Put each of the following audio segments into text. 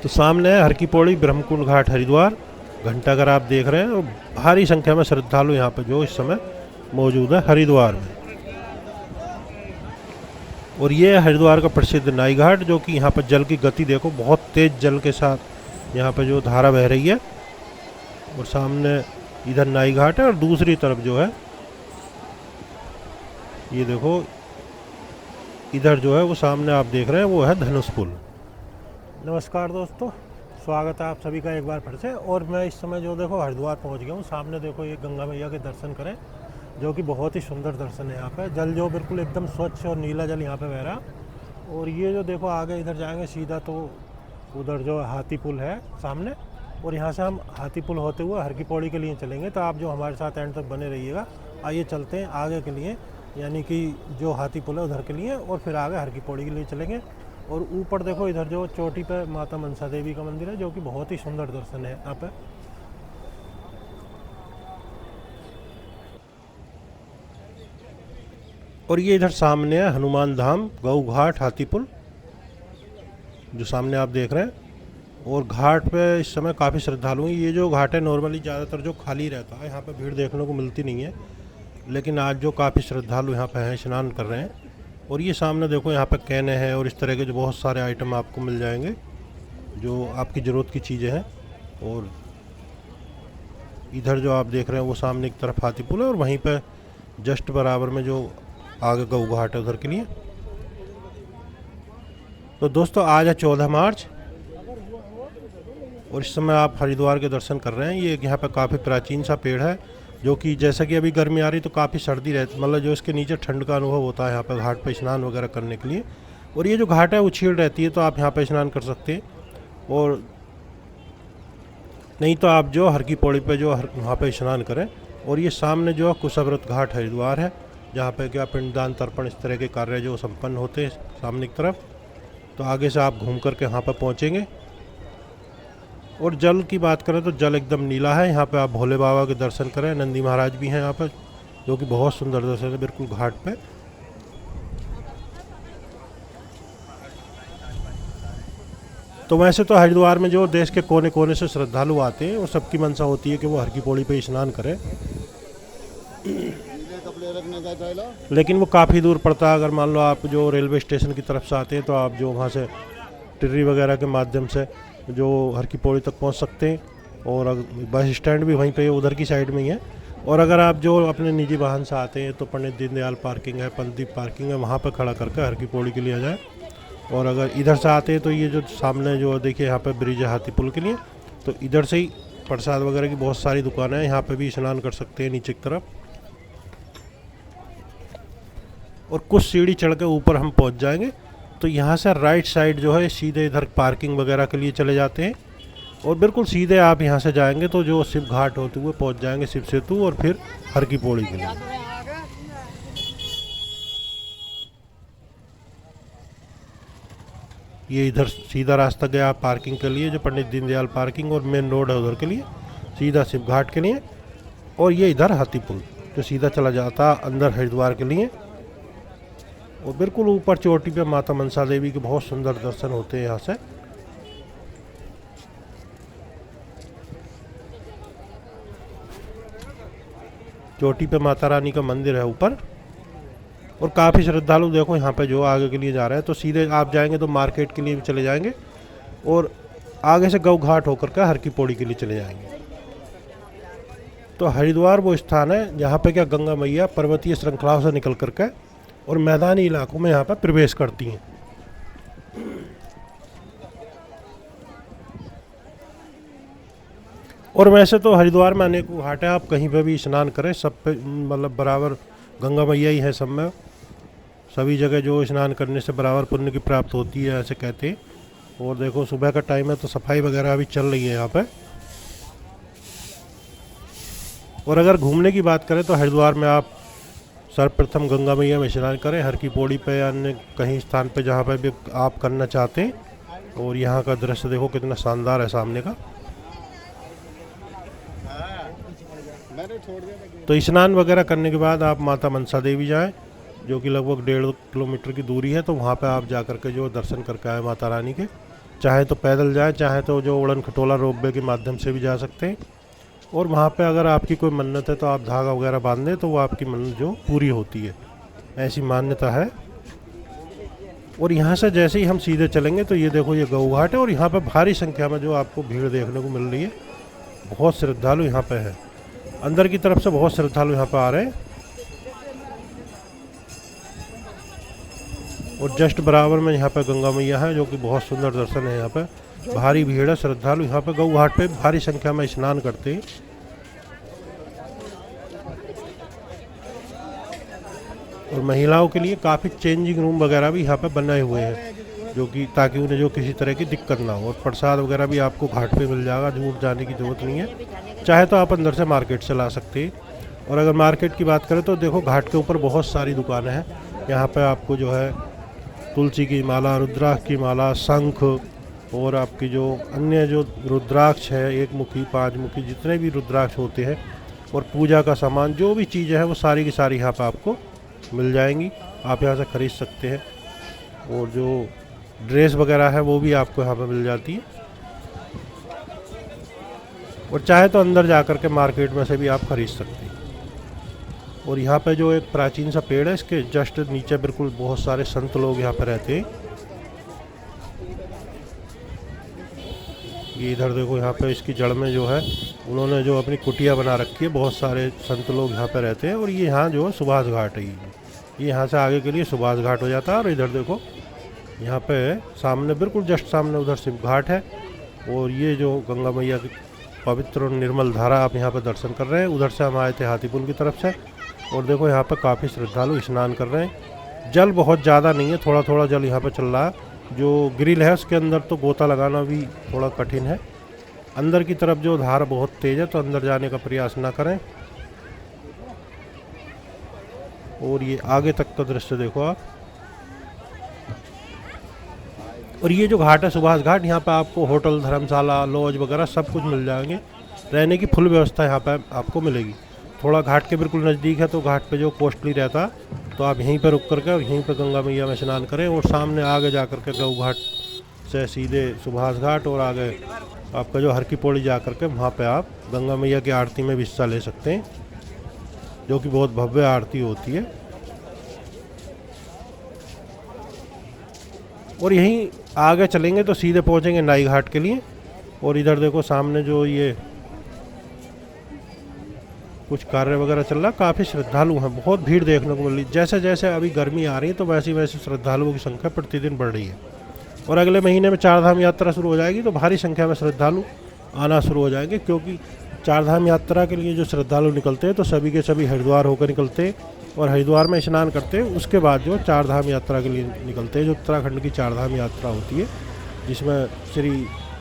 तो सामने है हर की पौड़ी ब्रह्मकुंड घाट हरिद्वार। घंटाघर आप देख रहे हैं और भारी संख्या में श्रद्धालु यहाँ पर जो इस समय मौजूद है हरिद्वार में। और ये है हरिद्वार का प्रसिद्ध नाई घाट, जो कि यहाँ पर जल की गति देखो, बहुत तेज जल के साथ यहाँ पर जो धारा बह रही है। और सामने इधर नाई घाट है और दूसरी तरफ जो है ये देखो, इधर जो है वो सामने आप देख रहे हैं वो है धनुष पुल। नमस्कार दोस्तों, स्वागत है आप सभी का एक बार फिर से। और मैं इस समय जो देखो हरिद्वार पहुंच गया हूँ। सामने देखो ये गंगा मैया के दर्शन करें, जो कि बहुत ही सुंदर दर्शन है। यहाँ पे जल जो बिल्कुल एकदम स्वच्छ और नीला जल यहाँ पे बह रहा। और ये जो देखो आगे इधर जाएंगे सीधा तो उधर जो हाथी पुल है सामने, और यहाँ से हम हाथी पुल होते हुए हर की पौड़ी के लिए चलेंगे। तो आप जो हमारे साथ एंड तक बने रहिएगा। आइए चलते हैं आगे के लिए, यानी कि जो हाथी पुल है उधर के लिए, और फिर आगे हर की पौड़ी के लिए चलेंगे। और ऊपर देखो इधर जो चोटी पे माता मनसा देवी का मंदिर है, जो कि बहुत ही सुंदर दर्शन है यहाँ पे। और ये इधर सामने है हनुमान धाम गऊ घाट हाथी पुल, जो सामने आप देख रहे हैं। और घाट पे इस समय काफ़ी श्रद्धालु हैं। ये जो घाट है नॉर्मली ज़्यादातर जो खाली रहता है, यहाँ पे भीड़ देखने को मिलती नहीं है, लेकिन आज जो काफ़ी श्रद्धालु यहाँ पे हैं, स्नान कर रहे हैं। और ये सामने देखो यहाँ पे कैने हैं और इस तरह के जो बहुत सारे आइटम आपको मिल जाएंगे जो आपकी ज़रूरत की चीज़ें हैं। और इधर जो आप देख रहे हैं वो सामने की तरफ हाथी पुल है, और वहीं पे जस्ट बराबर में जो आगे गऊ घाट है उधर के लिए। तो दोस्तों आज है 14 मार्च और इस समय आप हरिद्वार के दर्शन कर रहे हैं। ये यहाँ पे काफ़ी प्राचीन सा पेड़ है, जो कि जैसा कि अभी गर्मी आ रही तो काफ़ी सर्दी रहती, मतलब जो इसके नीचे ठंड का अनुभव होता है यहाँ पे घाट पे स्नान वगैरह करने के लिए। और ये जो घाट है उछील रहती है, तो आप यहाँ पे स्नान कर सकते हैं। और नहीं तो आप जो हर की पौड़ी पे जो वहाँ पे स्नान करें। और ये सामने जो कुशाव्रत घाट हरिद्वार है, जहाँ पे क्या पिंडदान तर्पण इस तरह के कार्य जो संपन्न होते हैं सामने की तरफ। तो आगे से आप घूम करके वहाँ पर पहुँचेंगे। और जल की बात करें तो जल एकदम नीला है। यहाँ पे आप भोले बाबा के दर्शन करें, नंदी महाराज भी हैं यहाँ पर, जो कि बहुत सुंदर दर्शन है बिल्कुल घाट पे। तो वैसे तो हरिद्वार में जो देश के कोने कोने से श्रद्धालु आते हैं और सबकी मनसा होती है कि वो हर की पौड़ी पे स्नान करें, लेकिन वो काफ़ी दूर पड़ता है। अगर मान लो आप जो रेलवे स्टेशन की तरफ से आते हैं तो आप जो वहाँ से टिर्री वगैरह के माध्यम से जो हर की पौड़ी तक पहुंच सकते हैं। और बस स्टैंड भी वहीं पे उधर की साइड में ही है। और अगर आप जो अपने निजी वाहन से आते हैं तो पंडित दीनदयाल पार्किंग है, पंडित पार्किंग है, वहाँ पर खड़ा करके हर की पौड़ी के लिए आ जाए। और अगर इधर से आते हैं तो ये जो सामने जो देखिए यहाँ पर ब्रिज है हाथी पुल के लिए, तो इधर से ही प्रसाद वगैरह की बहुत सारी दुकानें हैं, यहाँ पर भी स्नान कर सकते हैं नीचे की तरफ। और कुछ सीढ़ी चढ़ के ऊपर हम पहुँच जाएंगे तो यहाँ से राइट साइड जो है सीधे इधर पार्किंग वगैरह के लिए चले जाते हैं। और बिल्कुल सीधे आप यहाँ से जाएंगे तो जो शिव घाट होते हुए पहुँच जाएंगे शिव सेतु, और फिर हर की पौड़ी के लिए। ये इधर सीधा रास्ता गया पार्किंग के लिए, जो पंडित दीनदयाल पार्किंग और मेन रोड है उधर के लिए, सीधा शिव घाट के लिए। और ये इधर हाथी पुल जो सीधा चला जाता अंदर हरिद्वार के लिए। और बिल्कुल ऊपर चोटी पे माता मनसा देवी के बहुत सुंदर दर्शन होते हैं यहाँ से। चोटी पे माता रानी का मंदिर है ऊपर। और काफ़ी श्रद्धालु देखो यहाँ पे जो आगे के लिए जा रहे हैं, तो सीधे आप जाएंगे तो मार्केट के लिए भी चले जाएंगे, और आगे से गऊ घाट होकर के हर की पौड़ी के लिए चले जाएंगे। तो हरिद्वार वो स्थान है जहाँ पे क्या गंगा मैया पर्वतीय श्रृंखलाओं से निकल करके और मैदानी इलाकों में यहाँ पर प्रवेश करती हैं। और वैसे तो हरिद्वार में अनेक घाट है, आप कहीं पे भी स्नान करें, सब पे मतलब बराबर गंगा मैया ही है सब में। सभी जगह जो स्नान करने से बराबर पुण्य की प्राप्त होती है, ऐसे कहते हैं। और देखो सुबह का टाइम है तो सफाई वगैरह अभी चल रही है यहाँ पे। और अगर घूमने की बात करें तो हरिद्वार में आप सर्वप्रथम गंगा मैया में स्नान करें, हर की पौड़ी पे या अन्य कहीं स्थान पे जहाँ पे भी आप करना चाहते हैं। और यहाँ का दृश्य देखो कितना शानदार है सामने का। तो स्नान वगैरह करने के बाद आप माता मनसा देवी जाएं, जो कि लगभग 1.5 किलोमीटर की दूरी है। तो वहाँ पे आप जा कर के जो दर्शन करके आए माता रानी के। चाहे तो पैदल जाएं, चाहे तो जो उड़न खटोला रोपवे के माध्यम से भी जा सकते हैं। और वहाँ पे अगर आपकी कोई मन्नत है तो आप धागा वगैरह बांध दें तो वो आपकी मन्नत जो पूरी होती है, ऐसी मान्यता है। और यहाँ से जैसे ही हम सीधे चलेंगे तो ये देखो ये गऊ घाट है, और यहाँ पे भारी संख्या में जो आपको भीड़ देखने को मिल रही है, बहुत श्रद्धालु यहाँ पे है। अंदर की तरफ से बहुत श्रद्धालु यहाँ पे आ रहे हैं, और जस्ट बराबर में यहाँ पे गंगा मैया है, जो कि बहुत सुंदर दर्शन है। यहाँ पे भारी भीड़ है, श्रद्धालु यहाँ पे गऊ घाट पे भारी संख्या में स्नान करते हैं। और महिलाओं के लिए काफ़ी चेंजिंग रूम वगैरह भी यहाँ पे बनाए हुए हैं, जो कि ताकि उन्हें जो किसी तरह की दिक्कत ना हो। और प्रसाद वगैरह भी आपको घाट पे मिल जाएगा, दूर जाने की ज़रूरत नहीं है। चाहे तो आप अंदर से मार्केट से ला सकते हैं। और अगर मार्केट की बात करें तो देखो घाट के ऊपर बहुत सारी दुकानें हैं। यहाँ पे आपको जो है तुलसी की माला, रुद्राक्ष की माला, शंख, और आपकी जो अन्य जो रुद्राक्ष है, एक मुखी, पाँच मुखी, जितने भी रुद्राक्ष होते हैं, और पूजा का सामान, जो भी चीज़ें हैं वो सारी की सारी यहाँ पर आपको मिल जाएंगी। आप यहाँ से ख़रीद सकते हैं। और जो ड्रेस वगैरह है वो भी आपको यहाँ पे मिल जाती है। और चाहे तो अंदर जा कर के मार्केट में से भी आप ख़रीद सकते हैं। और यहाँ पे जो एक प्राचीन सा पेड़ है, इसके जस्ट नीचे बिल्कुल बहुत सारे संत लोग यहाँ पे रहते हैं। ये इधर देखो, यहाँ पे इसकी जड़ में जो है उन्होंने जो अपनी कुटिया बना रखी है, बहुत सारे संत लोग यहाँ पे रहते हैं। और ये यहाँ जो सुभाष घाट है, ये यहाँ से आगे के लिए सुभाष घाट हो जाता है। और इधर देखो यहाँ पे सामने, बिल्कुल जस्ट सामने उधर शिव घाट है। और ये जो गंगा मैया की पवित्र और निर्मल धारा आप यहाँ पे दर्शन कर रहे हैं। उधर से हम आए थे हाथीपुल की तरफ से। और देखो यहाँ पे काफ़ी श्रद्धालु स्नान कर रहे हैं। जल बहुत ज़्यादा नहीं है, थोड़ा थोड़ा जल यहाँ पे चल रहा है। जो ग्रिल है उसके अंदर तो गोता लगाना भी थोड़ा कठिन है। अंदर की तरफ जो धार बहुत तेज़ है, तो अंदर जाने का प्रयास ना करें। और ये आगे तक का दृश्य देखो आप। और ये जो घाट है सुभाष घाट, यहाँ पे आपको होटल, धर्मशाला, लॉज वगैरह सब कुछ मिल जाएंगे। रहने की फुल व्यवस्था यहाँ पे आपको मिलेगी। थोड़ा घाट के बिल्कुल नज़दीक है, तो घाट पे जो कॉस्टली रहता है तो आप यहीं पर रुक करके और यहीं पर गंगा मैया में स्नान करें। और सामने आगे जा कर के गऊ घाट से सीधे सुभाष घाट, और आगे आपका जो हर की पौड़ी जा कर के वहाँ पर आप गंगा मैया की आरती में भी हिस्सा ले सकते हैं, जो कि बहुत भव्य आरती होती है। और यहीं आगे चलेंगे तो सीधे पहुंचेंगे नाई घाट के लिए। और इधर देखो सामने जो ये कुछ कार्य वगैरह चल रहा है, काफ़ी श्रद्धालु हैं, बहुत भीड़ देखने को मिल रही। जैसे जैसे अभी गर्मी आ रही है तो वैसे वैसे श्रद्धालुओं की संख्या प्रतिदिन बढ़ रही है। और अगले महीने में चारधाम यात्रा शुरू हो जाएगी, तो भारी संख्या में श्रद्धालु आना शुरू हो जाएंगे। क्योंकि चारधाम यात्रा के लिए जो श्रद्धालु निकलते हैं तो सभी के सभी हरिद्वार होकर निकलते हैं, और हरिद्वार में स्नान करते हैं। उसके बाद जो चारधाम यात्रा के लिए निकलते हैं, जो उत्तराखंड की चारधाम यात्रा होती है, जिसमें श्री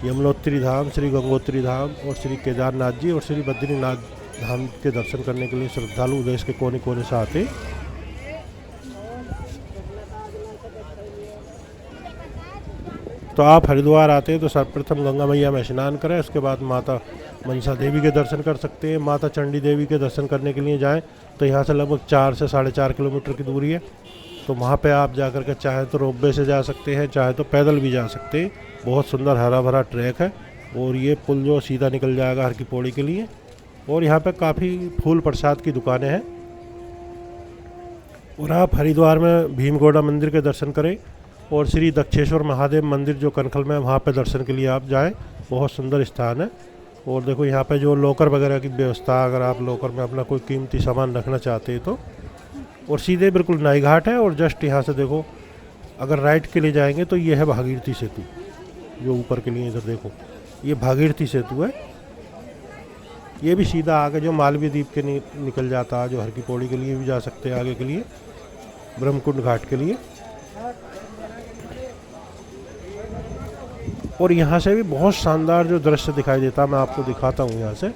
यमुनोत्री धाम, श्री गंगोत्री धाम, और श्री केदारनाथ जी और श्री बद्रीनाथ धाम के दर्शन करने के लिए श्रद्धालु देश के कोने कोने से आते। तो आप हरिद्वार आते हैं तो सर्वप्रथम गंगा मैया में स्नान करें। उसके बाद माता मनसा देवी के दर्शन कर सकते हैं। माता चंडी देवी के दर्शन करने के लिए जाएं तो यहाँ से लगभग 4 से 4.5 किलोमीटर की दूरी है। तो वहाँ पे आप जा कर के चाहे तो रोपवे से जा सकते हैं, चाहे तो पैदल भी जा सकते हैं। बहुत सुंदर हरा भरा ट्रैक है। और ये पुल जो सीधा निकल जाएगा हर की पौड़ी के लिए। और यहाँ पे काफ़ी फूल प्रसाद की दुकानें हैं। और आप हरिद्वार में भीमगोड़ा मंदिर के दर्शन करें, और श्री दक्षेश्वर महादेव मंदिर जो कनखल में है वहाँ पे दर्शन के लिए आप जाएं। बहुत सुंदर स्थान है। और देखो यहाँ पे जो लॉकर वगैरह की व्यवस्था, अगर आप लॉकर में अपना कोई कीमती सामान रखना चाहते हैं तो। और सीधे बिल्कुल नाई घाट है। और जस्ट यहाँ से देखो, अगर राइट के लिए जाएंगे तो ये है भागीरथी सेतु, जो ऊपर के लिए इधर देखो, ये भागीरथी सेतु है। ये भी सीधा आगे जो मालवीय द्वीप के निकल जाता है, जो हर की पौड़ी के लिए भी जा सकते हैं, आगे के लिए ब्रह्मकुंड घाट के लिए। और यहाँ से भी बहुत शानदार जो दृश्य दिखाई देता है, मैं आपको दिखाता हूँ यहाँ से।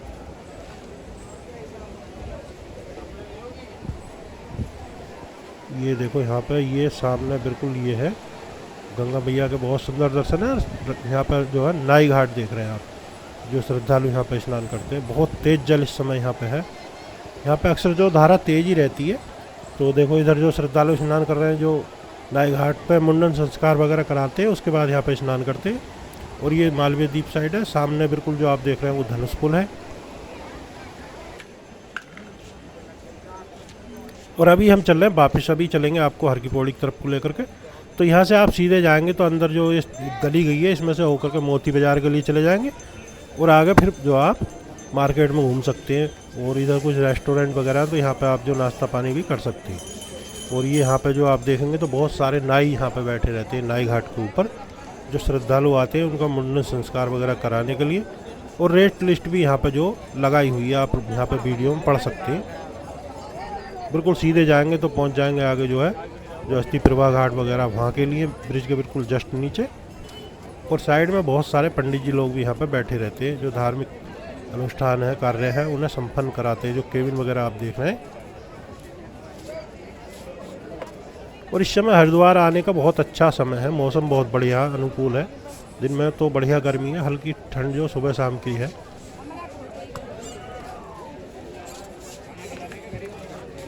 ये देखो यहाँ पे, ये सामने बिल्कुल ये है गंगा मैया के बहुत सुंदर दर्शन है। यहाँ पर जो है नाई घाट देख रहे हैं आप, जो श्रद्धालु यहाँ पे स्नान करते हैं। बहुत तेज़ जल इस समय यहाँ पे है। यहाँ पे अक्सर जो धारा तेज ही रहती है। तो देखो इधर जो श्रद्धालु स्नान कर रहे हैं, जो नाई घाट पे मुंडन संस्कार वगैरह कराते हैं, उसके बाद यहाँ पे स्नान करते हैं। और ये मालवीय द्वीप साइड है। सामने बिल्कुल जो आप देख रहे हैं वो धनुष पुल है। और अभी हम चल रहे हैं वापस, अभी चलेंगे आपको हर की पौड़ी की तरफ को लेकर के। तो यहाँ से आप सीधे जाएंगे तो अंदर जो ये गली गई है इसमें से होकर के मोती बाज़ार के लिए चले जाएंगे और आगे फिर जो आप मार्केट में घूम सकते हैं। और इधर कुछ रेस्टोरेंट वगैरह तो यहाँ पे आप जो नाश्ता पानी भी कर सकते हैं। और ये यहाँ पे जो आप देखेंगे तो बहुत सारे नाई यहाँ पे बैठे रहते हैं नाई घाट के ऊपर, जो श्रद्धालु आते हैं उनका मुंडन संस्कार वगैरह कराने के लिए। और रेट लिस्ट भी यहाँ पे जो लगाई हुई है, आप यहाँ पे वीडियो में पढ़ सकते हैं। बिल्कुल सीधे जाएंगे तो पहुँच जाएंगे आगे जो है जो अस्थि प्रभा घाट वगैरह, वहाँ के लिए ब्रिज के बिल्कुल जस्ट नीचे। और साइड में बहुत सारे पंडित जी लोग भी यहाँ पे बैठे रहते हैं, जो धार्मिक अनुष्ठान है, कार्य है, उन्हें संपन्न कराते हैं। जो केबिन वगैरह आप देख रहे हैं। और इस समय हरिद्वार आने का बहुत अच्छा समय है, मौसम बहुत बढ़िया अनुकूल है। दिन में तो बढ़िया गर्मी है, हल्की ठंड जो सुबह शाम की है।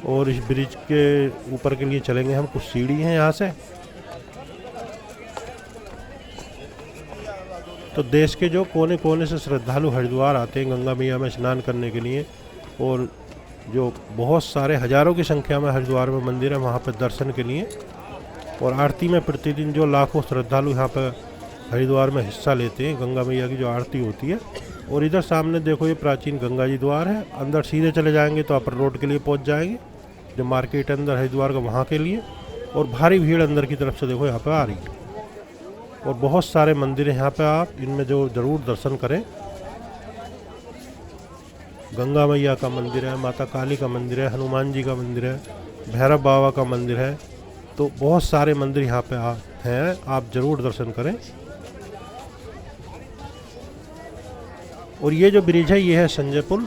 और इस ब्रिज के ऊपर के लिए चलेंगे हम, कुछ सीढ़ी हैं यहाँ से। तो देश के जो कोने कोने से श्रद्धालु हरिद्वार आते हैं गंगा मैया में स्नान करने के लिए। और जो बहुत सारे हज़ारों की संख्या में हरिद्वार में मंदिर है वहाँ पर दर्शन के लिए। और आरती में प्रतिदिन जो लाखों श्रद्धालु यहाँ पर हरिद्वार में हिस्सा लेते हैं, गंगा मैया की जो आरती होती है। और इधर सामने देखो ये प्राचीन गंगा जी द्वार है। अंदर सीधे चले जाएंगे तो अपर रोड के लिए पहुँच जाएंगे, जो मार्केट अंदर हरिद्वार का वहाँ के लिए। और भारी भीड़ अंदर की तरफ से देखो यहाँ पे आ रही है। और बहुत सारे मंदिर हैं यहाँ पे, आप इनमें जो ज़रूर दर्शन करें। गंगा मैया का मंदिर है, माता काली का मंदिर है, हनुमान जी का मंदिर है, भैरव बाबा का मंदिर है। तो बहुत सारे मंदिर यहाँ पे हैं, आप ज़रूर दर्शन करें। और ये जो ब्रिज है ये है संजय पुल।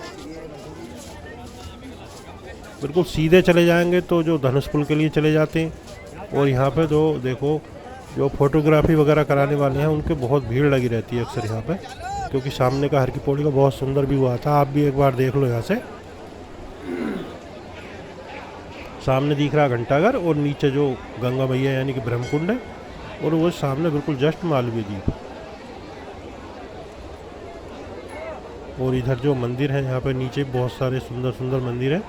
बिल्कुल सीधे चले जाएंगे तो जो धनुष पुल के लिए चले जाते हैं। और यहाँ पे जो देखो जो फोटोग्राफी वगैरह कराने वाले हैं उनके बहुत भीड़ लगी रहती है अक्सर यहाँ पे, क्योंकि सामने का हर की पौड़ी का बहुत सुंदर व्यू आता है। आप भी एक बार देख लो यहाँ से। सामने दिख रहा घंटाघर और नीचे जो गंगा मैया यानी कि ब्रह्मकुंड है। और वो सामने बिल्कुल जस्ट मालवीय द्वीप। और इधर जो मंदिर है यहाँ पे नीचे बहुत सारे सुंदर सुंदर मंदिर है।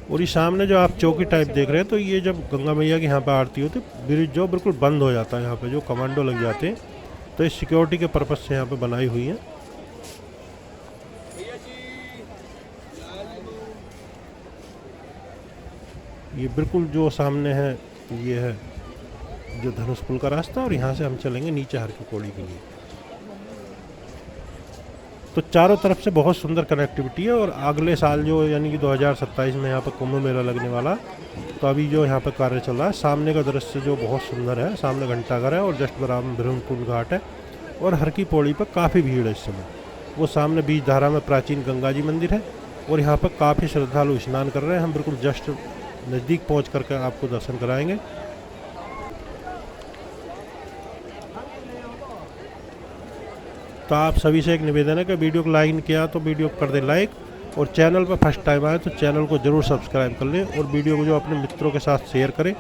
और ये सामने जो आप चौकी टाइप देख रहे हैं तो ये जब गंगा मैया की यहाँ पे आरती होती है ब्रिज जो बिल्कुल बंद हो जाता है। यहाँ पे जो कमांडो लग जाते हैं, तो इस सिक्योरिटी के पर्पज़ से यहाँ पे बनाई हुई है। ये बिल्कुल जो सामने है ये है जो धनुष पुल का रास्ता। और यहाँ से हम चलेंगे नीचे हर की पौड़ी के लिए। तो चारों तरफ से बहुत सुंदर कनेक्टिविटी है। और अगले साल जो यानी कि 2027 में यहाँ पर कुंभ मेला लगने वाला, तो अभी जो यहाँ पर कार्य चल रहा है। सामने का दृश्य जो बहुत सुंदर है, सामने घंटाघर है और जस्ट बराबर ब्रह्मकुंड घाट है। और हर की पौड़ी पर काफ़ी भीड़ है इस समय। वो सामने बीच धारा में प्राचीन गंगा जी मंदिर है और यहाँ पर काफ़ी श्रद्धालु स्नान कर रहे हैं। हम बिल्कुल जस्ट नज़दीक पहुँच करके आपको दर्शन कराएंगे। तो आप सभी से एक निवेदन है कि वीडियो को लाइक किया तो वीडियो को कर दें लाइक। और चैनल पर फर्स्ट टाइम आए तो चैनल को ज़रूर सब्सक्राइब कर लें। और वीडियो को जो अपने मित्रों के साथ शेयर करें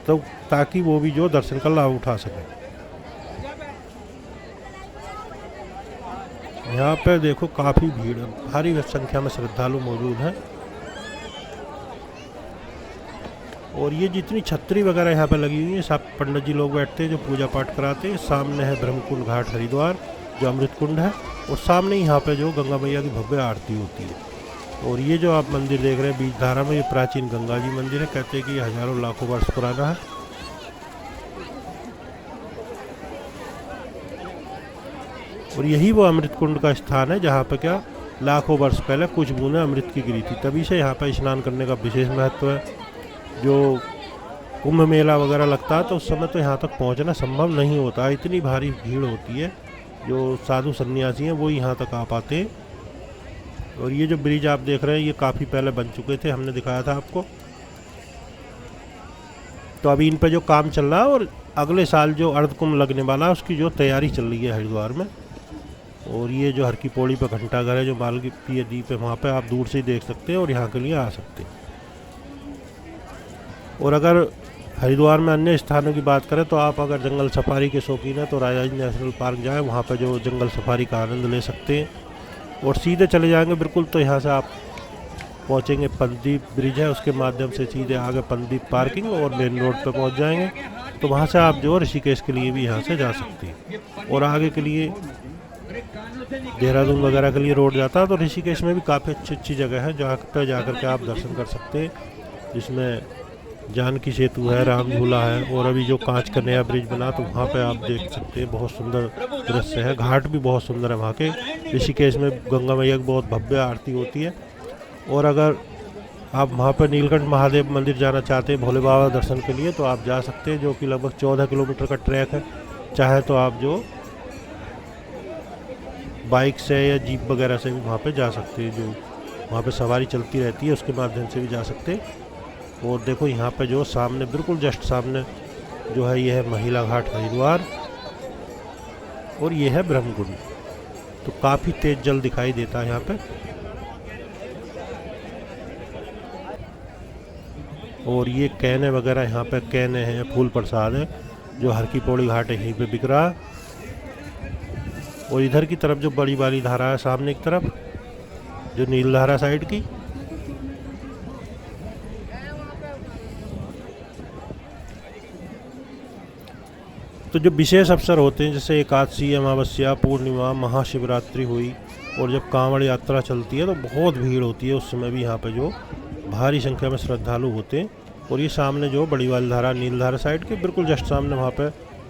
तो ताकि वो भी जो दर्शन का लाभ उठा सकें। यहाँ पे देखो काफ़ी भीड़ है, भारी संख्या में श्रद्धालु मौजूद हैं। और ये जितनी छतरी वगैरह यहाँ पे लगी हुई है सब पंडित जी लोग बैठते हैं जो पूजा पाठ कराते हैं। सामने है ब्रह्मकुंड घाट हरिद्वार जो अमृत कुंड है। और सामने यहाँ पे जो गंगा मैया की भव्य आरती होती है। और ये जो आप मंदिर देख रहे हैं बीच धारा में, ये प्राचीन गंगा जी मंदिर है। कहते हैं कि ये हजारों लाखों वर्ष पुराना है। और यही वो अमृत कुंड का स्थान है जहाँ पे क्या लाखों वर्ष पहले कुछ बूंदें अमृत की गिरी थी। तभी से यहाँ पर स्नान करने का विशेष महत्व है। जो कुंभ मेला वगैरह लगता है तो उस समय तो यहाँ तक पहुँचना संभव नहीं होता, इतनी भारी भीड़ होती है। जो साधु सन्यासी हैं वो यहाँ तक आ पाते हैं। और ये जो ब्रिज आप देख रहे हैं ये काफ़ी पहले बन चुके थे, हमने दिखाया था आपको। तो अभी इन पे जो काम चल रहा है और अगले साल जो अर्धकुंभ लगने वाला है उसकी जो तैयारी चल रही है हरिद्वार में। और ये जो हर की पौड़ी पर घंटाघर है जो मालवीय द्वीप है वहाँ पे आप दूर से ही देख सकते हैं और यहाँ के लिए आ सकते हैं। और अगर हरिद्वार में अन्य स्थानों की बात करें तो आप अगर जंगल सफारी के शौकीन हैं तो राजा जी नेशनल पार्क जाएं, वहाँ पर जो जंगल सफारी का आनंद ले सकते हैं। और सीधे चले जाएंगे बिल्कुल तो यहाँ से आप पहुँचेंगे, पंदीप ब्रिज है उसके माध्यम से सीधे आगे पंदीप पार्किंग और मेन रोड पर पहुँच जाएंगे। तो वहाँ से आप जो ऋषिकेश के लिए भी यहाँ से जा सकते हैं। और आगे के लिए देहरादून वगैरह के लिए रोड जाता है। तो ऋषिकेश में भी काफ़ी अच्छी अच्छी जगह है जहाँ पर जाकर के आप दर्शन कर सकते हैं, जिसमें जानकी सेतु है, राम झूला है, और अभी जो कांच का नया ब्रिज बना तो वहाँ पे आप देख सकते हैं, बहुत सुंदर दृश्य है। घाट भी बहुत सुंदर है वहाँ के। ऋषिकेश में गंगा मैया की बहुत भव्य आरती होती है। और अगर आप वहाँ पर नीलकंठ महादेव मंदिर जाना चाहते हैं भोले बाबा दर्शन के लिए तो आप जा सकते हैं, जो कि लगभग 14 किलोमीटर का ट्रैक है। चाहे तो आप जो बाइक से या जीप वगैरह से भी वहाँ पे जा सकते हैं, जो वहाँ पे सवारी चलती रहती है उसके माध्यम से भी जा सकते हैं। और देखो यहाँ पे जो सामने बिल्कुल जस्ट सामने जो है ये है महिला घाट हरिद्वार और ये है ब्रह्मकुंड। तो काफ़ी तेज जल दिखाई देता है यहाँ पे। और ये कैने वगैरह यहाँ पे कैने हैं, फूल प्रसाद है जो हर की पौड़ी घाट है यहीं पे बिक रहा है। और इधर की तरफ जो बड़ी वाली धारा है सामने की तरफ जो नीलधारा साइड की, तो जो विशेष अवसर होते हैं जैसे एकादशी, अमावस्या, पूर्णिमा, महाशिवरात्रि हुई और जब कांवड़ यात्रा चलती है तो बहुत भीड़ होती है। उस समय भी यहाँ पे जो भारी संख्या में श्रद्धालु होते हैं। और ये सामने जो बड़ी वाली धारा नीलधारा साइड के बिल्कुल जस्ट सामने वहाँ पे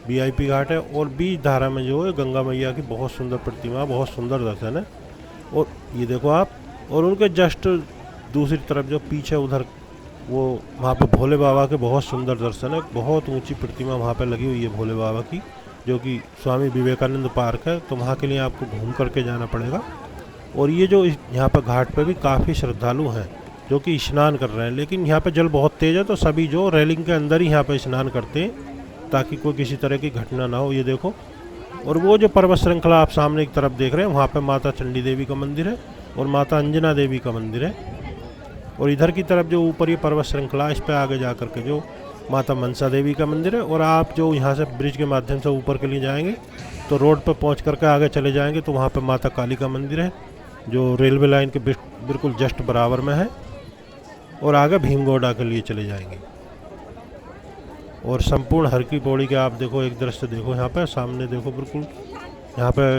वीआईपी घाट है। और बीच धारा में जो है गंगा मैया की बहुत सुंदर प्रतिमा, बहुत सुंदर दर्शन है। और ये देखो आप, और उनके जस्ट दूसरी तरफ जो पीछे उधर वो वहाँ पे भोले बाबा के बहुत सुंदर दर्शन है। बहुत ऊंची प्रतिमा वहाँ पे लगी हुई है भोले बाबा की, जो कि स्वामी विवेकानंद पार्क है। तो वहाँ के लिए आपको घूम करके जाना पड़ेगा। और ये जो यहाँ पर घाट पे भी काफ़ी श्रद्धालु हैं जो कि स्नान कर रहे हैं, लेकिन यहाँ पे जल बहुत तेज़ है तो सभी जो रेलिंग के अंदर ही यहाँ पे स्नान करते हैं ताकि कोई किसी तरह की घटना ना हो। ये देखो, और वो जो पर्वत श्रृंखला आप सामने की तरफ देख रहे हैं वहाँ पे माता चंडी देवी का मंदिर है और माता अंजना देवी का मंदिर है। और इधर की तरफ जो ऊपर ये पर्वत श्रृंखला इस पर आगे जा करके जो माता मनसा देवी का मंदिर है। और आप जो यहाँ से ब्रिज के माध्यम से ऊपर के लिए जाएंगे तो रोड पर पहुँच करके आगे चले जाएंगे तो वहाँ पर माता काली का मंदिर है जो रेलवे लाइन के बिल्कुल जस्ट बराबर में है। और आगे भीमगोड़ा के लिए चले जाएंगे। और संपूर्ण हर की पौड़ी के आप देखो एक दृश्य देखो, यहाँ पे सामने देखो बिल्कुल यहाँ पे